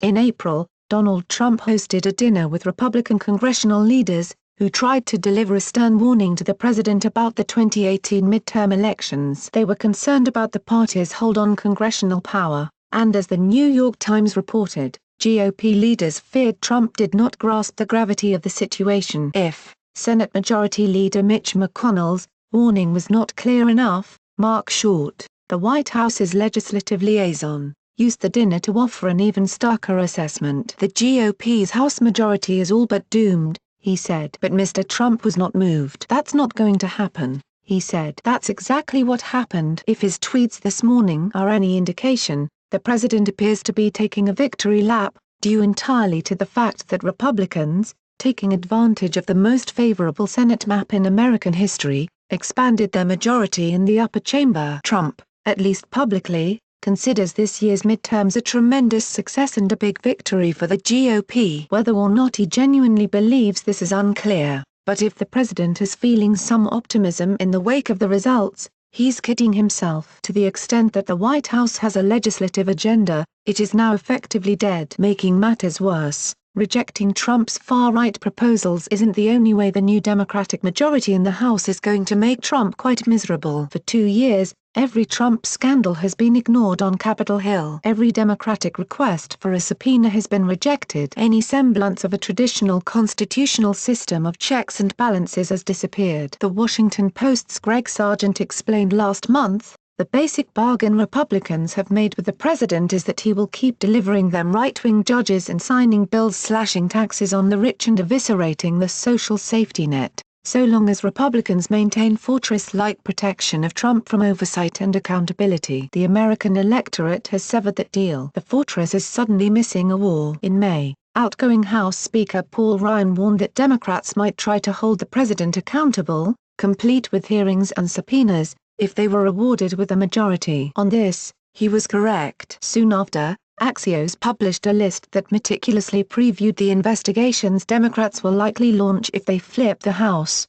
In April, Donald Trump hosted a dinner with Republican congressional leaders, who tried to deliver a stern warning to the president about the 2018 midterm elections. They were concerned about the party's hold on congressional power, and as the New York Times reported, GOP leaders feared Trump did not grasp the gravity of the situation. If Senate Majority Leader Mitch McConnell's warning was not clear enough, Mark Short, the White House's legislative liaison, used the dinner to offer an even starker assessment. The GOP's House majority is all but doomed, he said. But Mr. Trump was not moved. That's not going to happen, he said. That's exactly what happened. If his tweets this morning are any indication, the president appears to be taking a victory lap, due entirely to the fact that Republicans, taking advantage of the most favorable Senate map in American history, expanded their majority in the upper chamber. Trump, at least publicly, considers this year's midterms a tremendous success and a big victory for the GOP. Whether or not he genuinely believes this is unclear, but if the president is feeling some optimism in the wake of the results, he's kidding himself. To the extent that the White House has a legislative agenda, it is now effectively dead. Making matters worse, rejecting Trump's far-right proposals isn't the only way the new Democratic majority in the House is going to make Trump quite miserable. For 2 years, every Trump scandal has been ignored on Capitol Hill. Every Democratic request for a subpoena has been rejected. Any semblance of a traditional constitutional system of checks and balances has disappeared. The Washington Post's Greg Sargent explained last month, the basic bargain Republicans have made with the president is that he will keep delivering them right-wing judges and signing bills slashing taxes on the rich and eviscerating the social safety net, so long as Republicans maintain fortress-like protection of Trump from oversight and accountability. The American electorate has severed that deal. The fortress is suddenly missing a wall. In May, outgoing House Speaker Paul Ryan warned that Democrats might try to hold the president accountable, complete with hearings and subpoenas, if they were awarded with a majority. On this, he was correct. Soon after, Axios published a list that meticulously previewed the investigations Democrats will likely launch if they flip the House.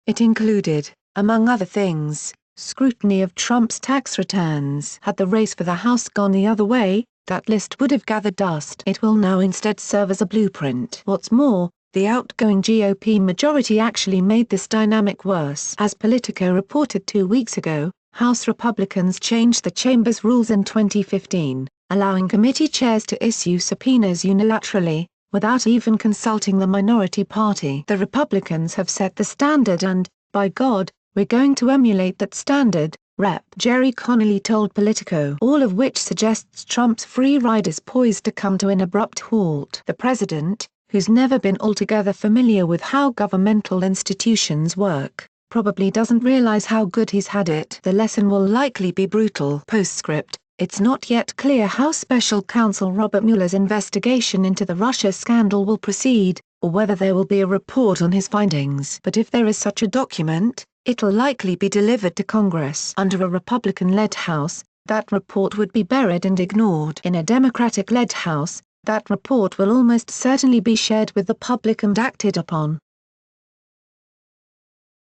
It included, among other things, scrutiny of Trump's tax returns. Had the race for the House gone the other way, that list would have gathered dust. It will now instead serve as a blueprint. What's more, the outgoing GOP majority actually made this dynamic worse. As Politico reported 2 weeks ago, House Republicans changed the chamber's rules in 2015, allowing committee chairs to issue subpoenas unilaterally, without even consulting the minority party. The Republicans have set the standard and, by God, we're going to emulate that standard, Rep. Jerry Connolly told Politico. All of which suggests Trump's free ride is poised to come to an abrupt halt. The president, who's never been altogether familiar with how governmental institutions work, probably doesn't realize how good he's had it. The lesson will likely be brutal. Postscript: it's not yet clear how Special Counsel Robert Mueller's investigation into the Russia scandal will proceed, or whether there will be a report on his findings. But if there is such a document, it'll likely be delivered to Congress. Under a Republican-led House, that report would be buried and ignored. In a Democratic-led House, that report will almost certainly be shared with the public and acted upon.